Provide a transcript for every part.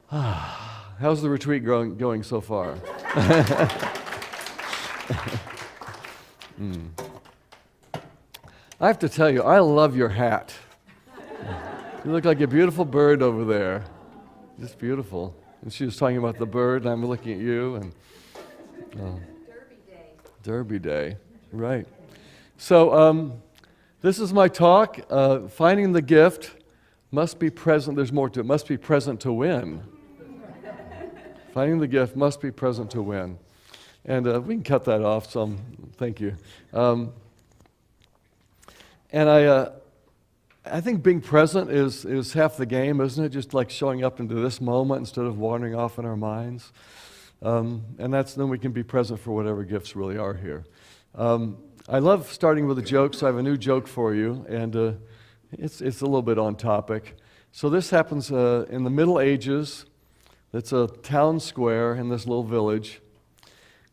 How's the retreat going so far? I have to tell you, I love your hat. You look like a beautiful bird over there. Just beautiful. And she was talking about the bird, and I'm looking at you. And Derby Day. Derby Day, right. So this is my talk. Finding the gift must be present. There's more to it. Must be present to win. Finding the gift must be present to win. And we can cut that off some. Thank you. And I think being present is half the game, isn't it? Just like showing up into this moment instead of wandering off in our minds. And then we can be present for whatever gifts really are here. I love starting with a joke, so I have a new joke for you, and it's a little bit on topic. So this happens in the Middle Ages. It's a town square in this little village,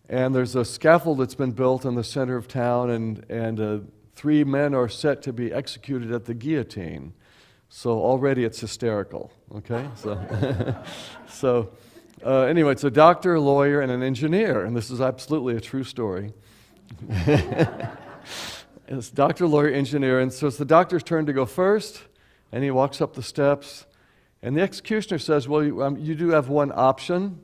and there's a scaffold that's been built in the center of town, and 3 men are set to be executed at the guillotine. So already it's hysterical, okay? So, anyway, it's a doctor, a lawyer, and an engineer, and this is absolutely a true story. It's doctor, lawyer, engineer, and so it's the doctor's turn to go first, and he walks up the steps, and the executioner says, well, you do have one option.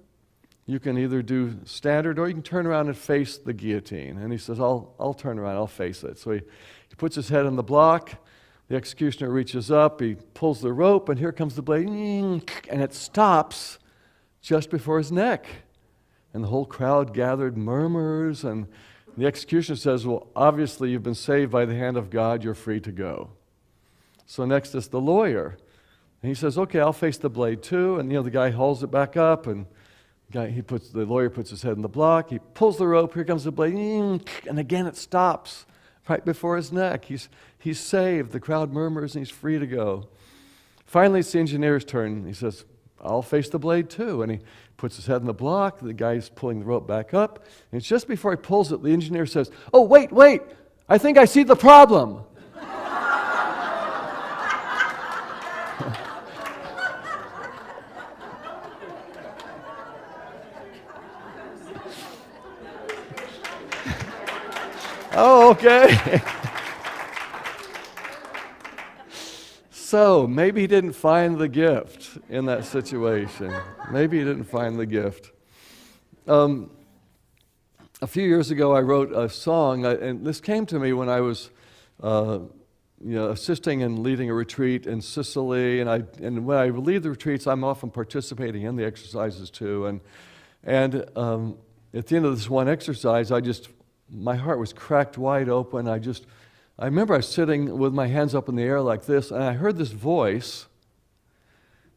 You can either do standard or you can turn around and face the guillotine. And he says, I'll turn around, I'll face it. So he puts his head on the block, the executioner reaches up, he pulls the rope, and here comes the blade, and it stops just before his neck. And the whole crowd gathered murmurs, and the executioner says, well, obviously you've been saved by the hand of God, you're free to go. So next is the lawyer. And he says, okay, I'll face the blade too. And the guy hauls it back up, and the lawyer puts his head in the block, he pulls the rope, here comes the blade, and again it stops right before his neck. He's saved, the crowd murmurs, and he's free to go. Finally, it's the engineer's turn. He says, I'll face the blade too. And he puts his head in the block, the guy's pulling the rope back up, and it's just before he pulls it, the engineer says, oh, wait, I think I see the problem. Oh, okay. So maybe he didn't find the gift in that situation. Maybe he didn't find the gift. A few years ago, I wrote a song, and this came to me when I was, assisting and leading a retreat in Sicily. And when I lead the retreats, I'm often participating in the exercises too. And at the end of this one exercise, my heart was cracked wide open. I remember I was sitting with my hands up in the air like this, and I heard this voice,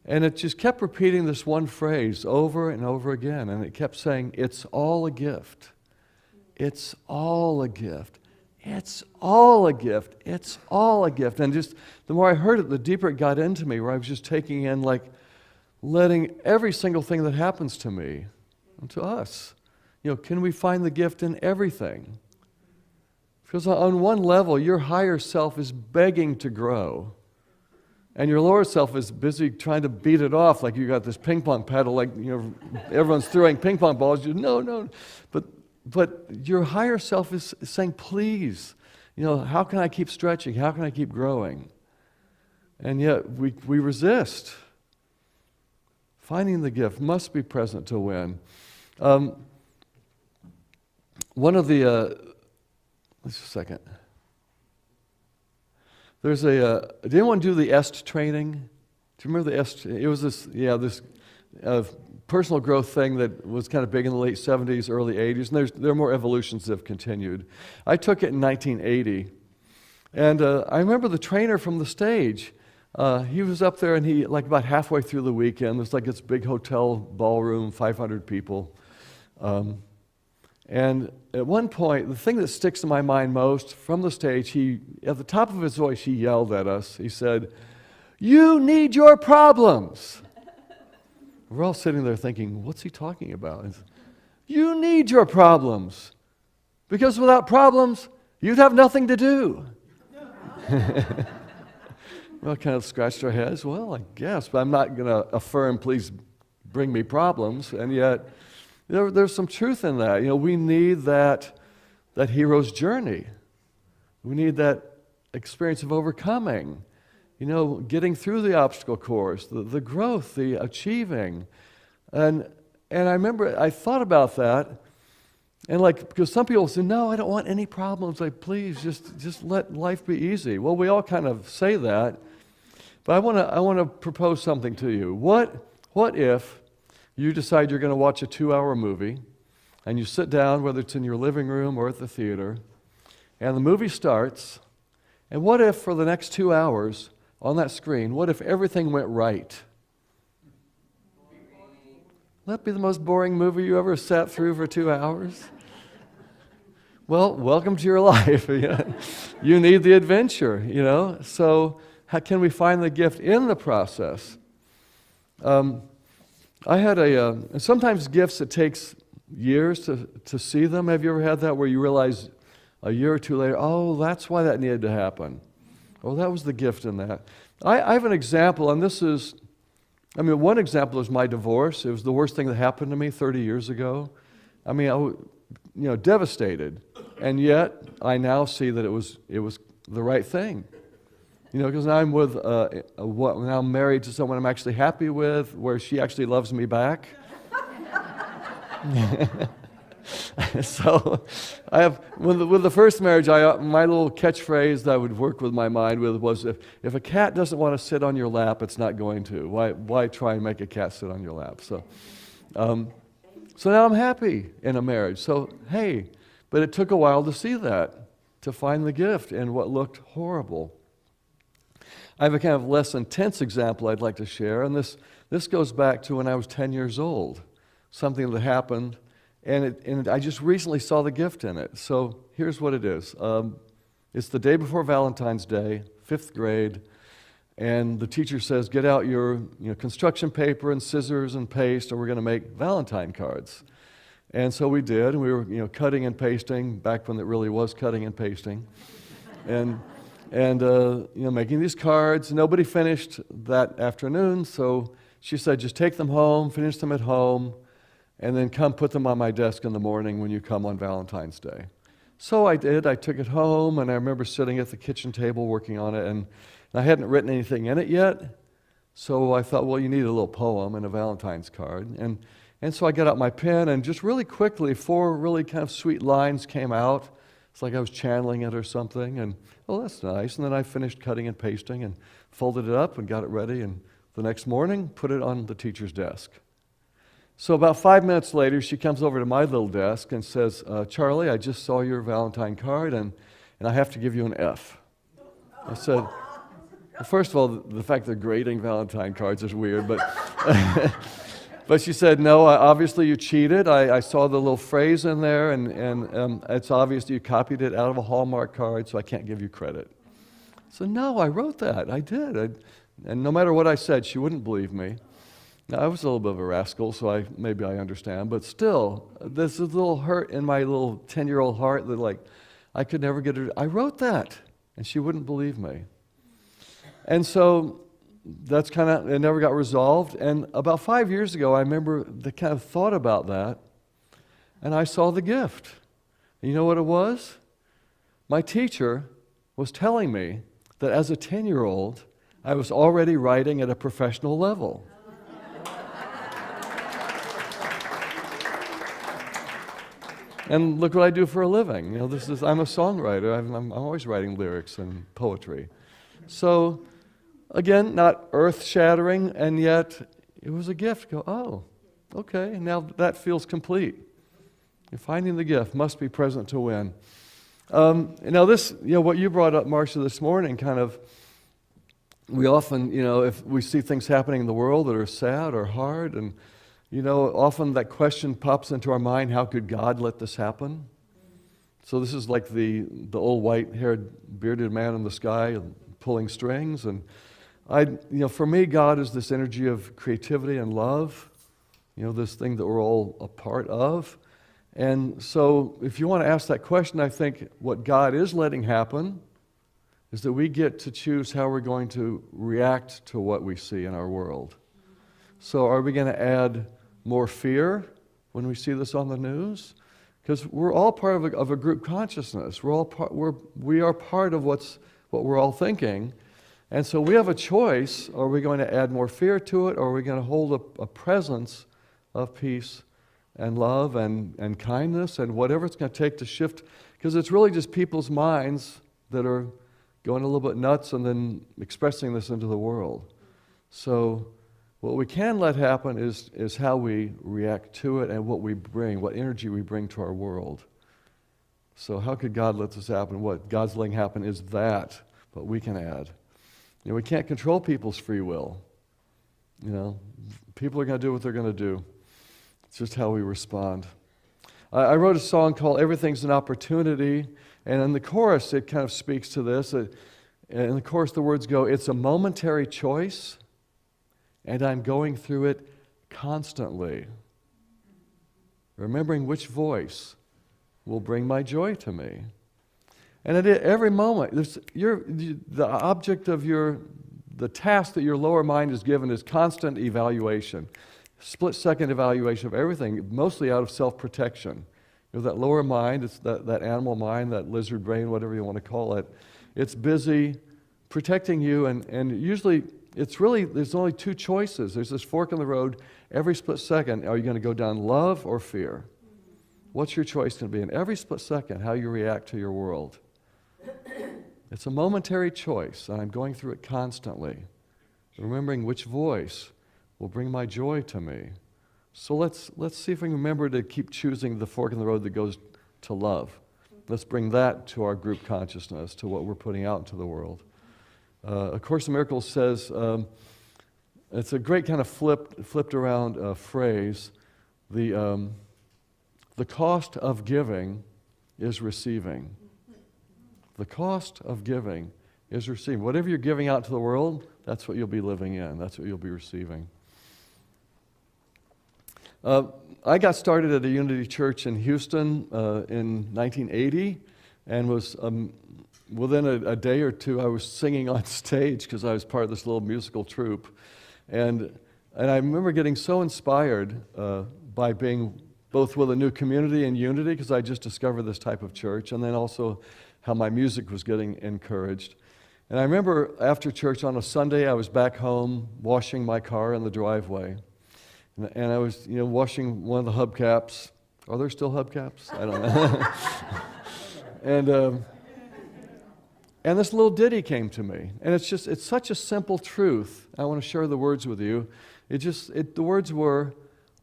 and it just kept repeating this one phrase over and over again, and it kept saying, it's all a gift. It's all a gift. It's all a gift. It's all a gift. And just the more I heard it, the deeper it got into me, where I was just taking in, like, letting every single thing that happens to me and to us. Can we find the gift in everything? Because on one level, your higher self is begging to grow. And your lower self is busy trying to beat it off, like you got this ping pong paddle, like everyone's throwing ping pong balls. No. But your higher self is saying, please, how can I keep stretching? How can I keep growing? And yet we resist. Finding the gift must be present to win. One of the, just a second. There's did anyone do the EST training? Do you remember the EST? It was this personal growth thing that was kind of big in the late 70s, early 80s, and there are more evolutions that have continued. I took it in 1980, and I remember the trainer from the stage. He was up there, and he, like about halfway through the weekend, there's like this big hotel ballroom, 500 people. And at one point, the thing that sticks in my mind most from the stage, at the top of his voice, he yelled at us. He said, "You need your problems." We're all sitting there thinking, what's he talking about? You need your problems. Because without problems, you'd have nothing to do. Well, kind of scratched our heads. Well, I guess, but I'm not going to affirm, please bring me problems, and yet there's some truth in that. We need that hero's journey. We need that experience of overcoming, getting through the obstacle course, the growth, the achieving. And I remember I thought about that, and because some people say, no, I don't want any problems. Like, please, just let life be easy. Well, we all kind of say that, but I want to propose something to you. What if you decide you're going to watch a 2-hour movie, and you sit down, whether it's in your living room or at the theater, and the movie starts, and what if for the next 2 hours on that screen, what if everything went right? Would that be the most boring movie you ever sat through for 2 hours? Well, welcome to your life. You need the adventure, So how can we find the gift in the process? I had and sometimes gifts, it takes years to see them. Have you ever had that where you realize a year or two later, oh, that's why that needed to happen. Oh, that was the gift in that. I have an example, and this is, one example is my divorce. It was the worst thing that happened to me 30 years ago. I was, devastated. And yet, I now see that it was the right thing. Because now I'm now I'm married to someone I'm actually happy with, where she actually loves me back. So I have, with the first marriage, my little catchphrase that I would work with my mind with was, if a cat doesn't want to sit on your lap, it's not going to. Why try and make a cat sit on your lap? So now I'm happy in a marriage. So, hey, but it took a while to see that, to find the gift in what looked horrible. I have a kind of less intense example I'd like to share, and this goes back to when I was 10 years old, something that happened. And I just recently saw the gift in it. So here's what it is. It's the day before Valentine's Day, 5th grade, and the teacher says, get out your construction paper and scissors and paste, or we're going to make Valentine cards. And so we did, and we were cutting and pasting, back when it really was cutting and pasting, and making these cards. Nobody finished that afternoon, so she said, just take them home, finish them at home, and then come put them on my desk in the morning when you come on Valentine's Day. So I did. I took it home, and I remember sitting at the kitchen table working on it, and I hadn't written anything in it yet. So I thought, well, you need a little poem and a Valentine's card. And so I got out my pen, and just really quickly, 4 really kind of sweet lines came out. It's like I was channeling it or something, and oh, that's nice. And then I finished cutting and pasting and folded it up and got it ready, and the next morning, put it on the teacher's desk. So about 5 minutes later, she comes over to my little desk and says, Charlie, I just saw your Valentine card, and I have to give you an F. I said, well, first of all, the fact they're grading Valentine cards is weird, but but she said, no, obviously you cheated. I saw the little phrase in there, and it's obvious you copied it out of a Hallmark card, so I can't give you credit. So no, I wrote that. I did. And no matter what I said, she wouldn't believe me. Now, I was a little bit of a rascal, so maybe I understand, but still, this is a little hurt in my little 10-year-old heart that, I could never get it. I wrote that, and she wouldn't believe me. And so that's it never got resolved. And about 5 years ago, I remember the kind of thought about that, and I saw the gift. And you know what it was? My teacher was telling me that as a 10-year-old, I was already writing at a professional level. And look what I do for a living. I'm a songwriter. I'm always writing lyrics and poetry. So, again, not earth-shattering, and yet it was a gift. Go, oh, okay, now that feels complete. Finding the gift must be present to win. Now this, what you brought up, Marcia, this morning, we often, if we see things happening in the world that are sad or hard, and often that question pops into our mind, how could God let this happen? So this is like the old white-haired, bearded man in the sky pulling strings. And for me, God is this energy of creativity and love, this thing that we're all a part of. And so if you want to ask that question, I think what God is letting happen is that we get to choose how we're going to react to what we see in our world. So are we going to add more fear when we see this on the news? Because we're all part of a group consciousness. We are part of what we're all thinking. And so we have a choice. Are we going to add more fear to it, or are we going to hold a presence of peace and love and kindness and whatever it's going to take to shift? Because it's really just people's minds that are going a little bit nuts and then expressing this into the world. So what we can let happen is how we react to it and what energy we bring to our world. So how could God let this happen? What God's letting happen is that, but we can add. We can't control people's free will. People are going to do what they're going to do. It's just how we respond. I wrote a song called Everything's an Opportunity, and in the chorus it kind of speaks to this. In the chorus the words go, it's a momentary choice, and I'm going through it constantly, remembering which voice will bring my joy to me. And at every moment, the object of the task that your lower mind is given is constant evaluation, split-second evaluation of everything, mostly out of self-protection. That lower mind, it's that animal mind, that lizard brain, whatever you want to call it, it's busy protecting you, and usually there's only two choices. There's this fork in the road every split second. Are you going to go down love or fear? What's your choice going to be? In every split second, how you react to your world. It's a momentary choice, and I'm going through it constantly, remembering which voice will bring my joy to me. So let's see if we can remember to keep choosing the fork in the road that goes to love. Let's bring that to our group consciousness, to what we're putting out into the world. A Course in Miracles says, it's a great kind of flipped around phrase, the cost of giving is receiving. The cost of giving is receiving. Whatever you're giving out to the world, that's what you'll be living in. That's what you'll be receiving. I got started at a Unity Church in Houston in 1980, and was within a day or two I was singing on stage because I was part of this little musical troupe, and I remember getting so inspired by being both with a new community in Unity, because I just discovered this type of church, and then also how my music was getting encouraged. And I remember after church on a Sunday, I was back home washing my car in the driveway. And I was, washing one of the hubcaps. Are there still hubcaps? I don't know. And this little ditty came to me. And it's such a simple truth. I want to share the words with you. The words were,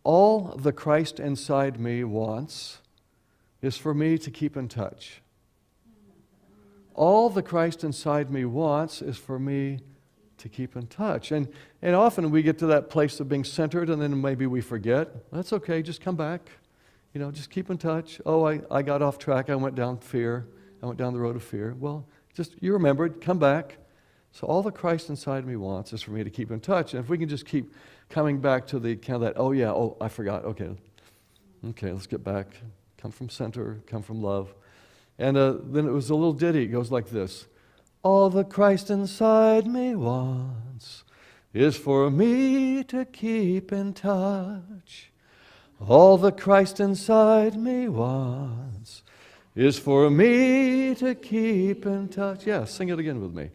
all the Christ inside me wants is for me to keep in touch. All the Christ inside me wants is for me to keep in touch. And often we get to that place of being centered, and then maybe we forget. That's okay, just come back. Just keep in touch. Oh, I got off track. I went down fear. I went down the road of fear. Well, you remembered, come back. So all the Christ inside me wants is for me to keep in touch. And if we can just keep coming back to the kind of that, I forgot. Okay, let's get back. Come from center, come from love. And then it was a little ditty. It goes like this. All the Christ inside me wants is for me to keep in touch. All the Christ inside me wants is for me to keep in touch. Yeah, sing it again with me.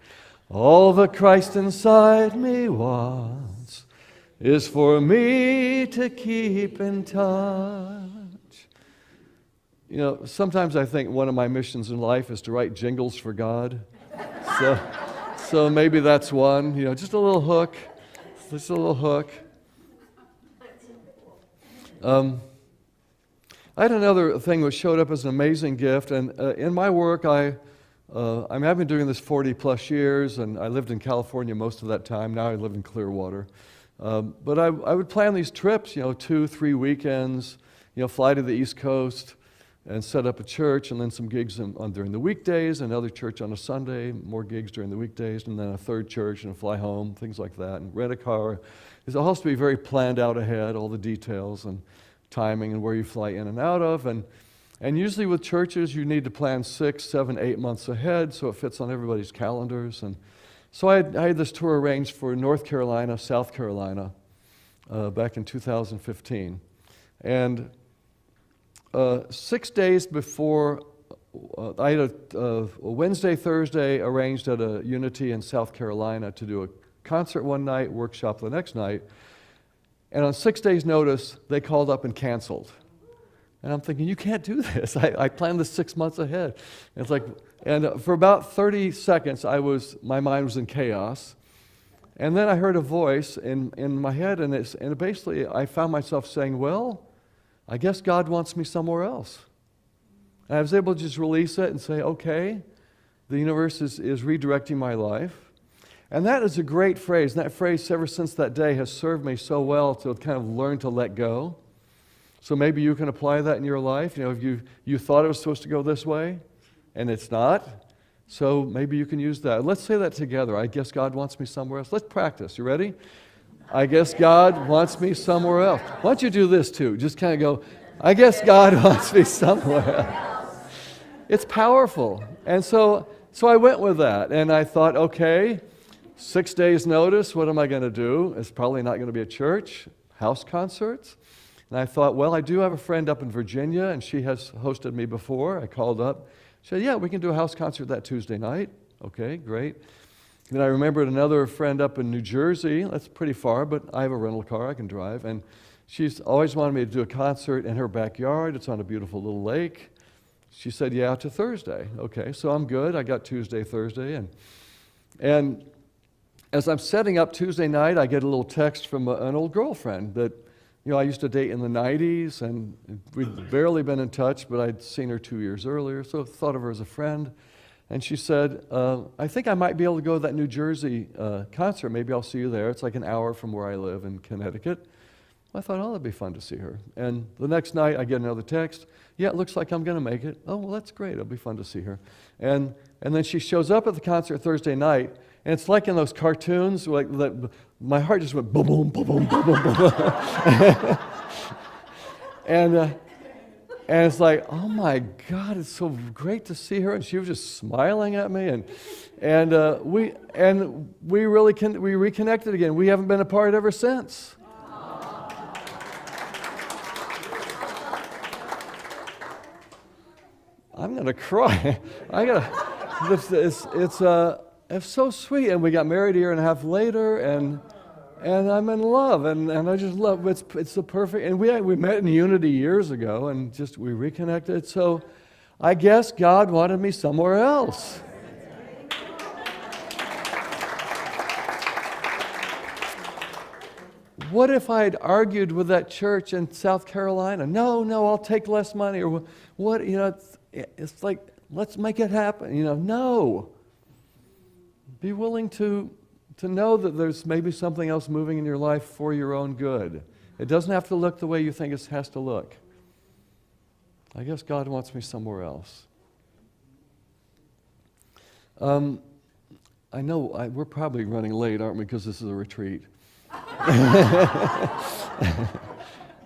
All the Christ inside me wants is for me to keep in touch. Sometimes I think one of my missions in life is to write jingles for God. So maybe that's one, just a little hook. Just a little hook. I had another thing that showed up as an amazing gift, and in my work, I've been doing this 40 plus years, and I lived in California most of that time. Now I live in Clearwater. But I would plan these trips, 2-3 weekends, fly to the East Coast, and set up a church, and then some gigs during the weekdays, another church on a Sunday, more gigs during the weekdays, and then a third church, and fly home, things like that, and rent a car. It all has to be very planned out ahead, all the details and timing and where you fly in and out of. And usually with churches, you need to plan 6, 7, 8 months ahead, so it fits on everybody's calendars. And so I had this tour arranged for North Carolina, South Carolina, back in 2015. And 6 days before, I had a Wednesday, Thursday arranged at a Unity in South Carolina to do a concert one night, workshop the next night. And on 6 days' notice, they called up and canceled. And I'm thinking, you can't do this. I planned this 6 months ahead. And it's like, and for about 30 seconds, my mind was in chaos. And then I heard a voice in my head, and basically I found myself saying, well, I guess God wants me somewhere else. And I was able to just release it and say, okay, the universe is redirecting my life. And that is a great phrase. And that phrase, ever since that day, has served me so well to kind of learn to let go. So maybe you can apply that in your life. If you thought it was supposed to go this way, and it's not. So maybe you can use that. Let's say that together. I guess God wants me somewhere else. Let's practice. You ready? I guess God wants me somewhere else. Why don't you do this too? Just kind of go, I guess God wants me somewhere else. It's powerful. And so I went with that. And I thought, okay, 6 days notice, what am I going to do? It's probably not going to be a church, house concerts. And I thought, well, I do have a friend up in Virginia, and she has hosted me before. I called up. She said, yeah, we can do a house concert that Tuesday night. Okay, great. Then I remembered another friend up in New Jersey. That's pretty far, but I have a rental car. I can drive. And she's always wanted me to do a concert in her backyard. It's on a beautiful little lake. She said, yeah, to Thursday. Okay, so I'm good. I got Tuesday, Thursday. And as I'm setting up Tuesday night, I get a little text from an old girlfriend that I used to date in the 90s, and we'd barely been in touch, but I'd seen her 2 years earlier, so thought of her as a friend. And she said, I think I might be able to go to that New Jersey concert. Maybe I'll see you there. It's like an hour from where I live in Connecticut. I thought, oh, that'd be fun to see her. And the next night, I get another text. Yeah, it looks like I'm going to make it. Oh, well, that's great. It'll be fun to see her. And then she shows up at the concert Thursday night, and it's like in those cartoons, like my heart just went boom, boom, boom, boom, boom, boom, boom. And it's like, oh my God, it's so great to see her. And she was just smiling at me, and we reconnected again. We haven't been apart ever since. I'm gonna cry. It's so sweet. And we got married a year and a half later, and I'm in love, and I just love it's the perfect. And we met in Unity years ago, and just we reconnected. So I guess God wanted me somewhere else. What if I had argued with that church in South Carolina? No, I'll take less money. Or what? It's like, let's make it happen. No. Be willing to know that there's maybe something else moving in your life for your own good. It doesn't have to look the way you think it has to look. I guess God wants me somewhere else. I know we're probably running late, aren't we, because this is a retreat. I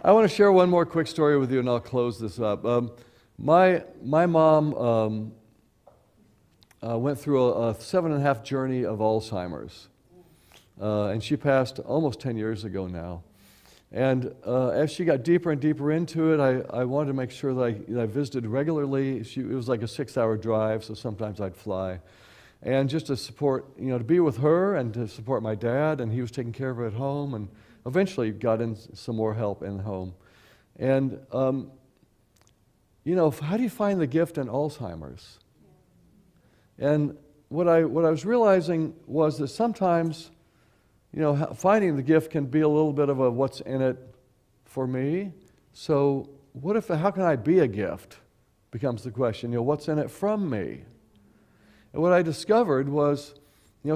want to share one more quick story with you, and I'll close this up. My mom went through a 7.5 journey of Alzheimer's, and she passed almost 10 years ago now. And as she got deeper and deeper into it, I wanted to make sure that I visited regularly. It was like a 6-hour drive, so sometimes I'd fly. And just to support, to be with her and to support my dad, and he was taking care of her at home, and eventually got in some more help in home. And, how do you find the gift in Alzheimer's? And what I was realizing was that sometimes, finding the gift can be a little bit of a what's in it for me. So how can I be a gift becomes the question. What's in it from me? And what I discovered was,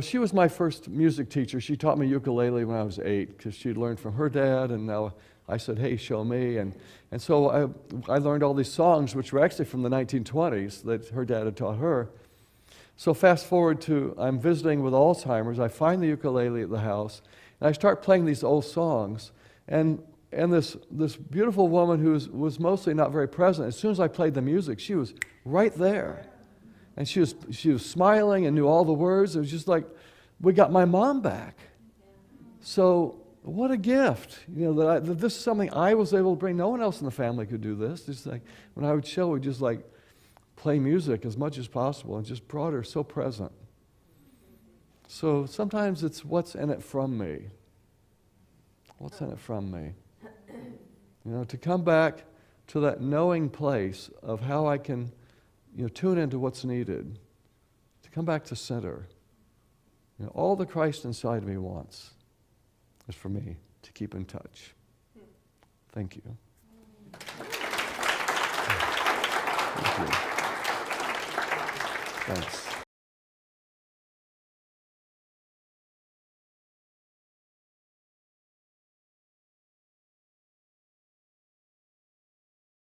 she was my first music teacher. She taught me ukulele when I was 8 because she'd learned from her dad, and now I said, hey, show me. And so I learned all these songs, which were actually from the 1920s that her dad had taught her. So fast forward to, I'm visiting with Alzheimer's. I find the ukulele at the house, and I start playing these old songs. And this beautiful woman who was mostly not very present, as soon as I played the music, she was right there. And she was smiling and knew all the words. It was just like, we got my mom back. So What a gift, that this is something I was able to bring. No one else in the family could do this. Just like when I would chill, we just like play music as much as possible and just brought her so present. So sometimes it's what's in it from me. What's in it from me? To come back to that knowing place of how I can, tune into what's needed. To come back to center. All the Christ inside of me wants is for me to keep in touch. Thank you. Thank you. Thanks.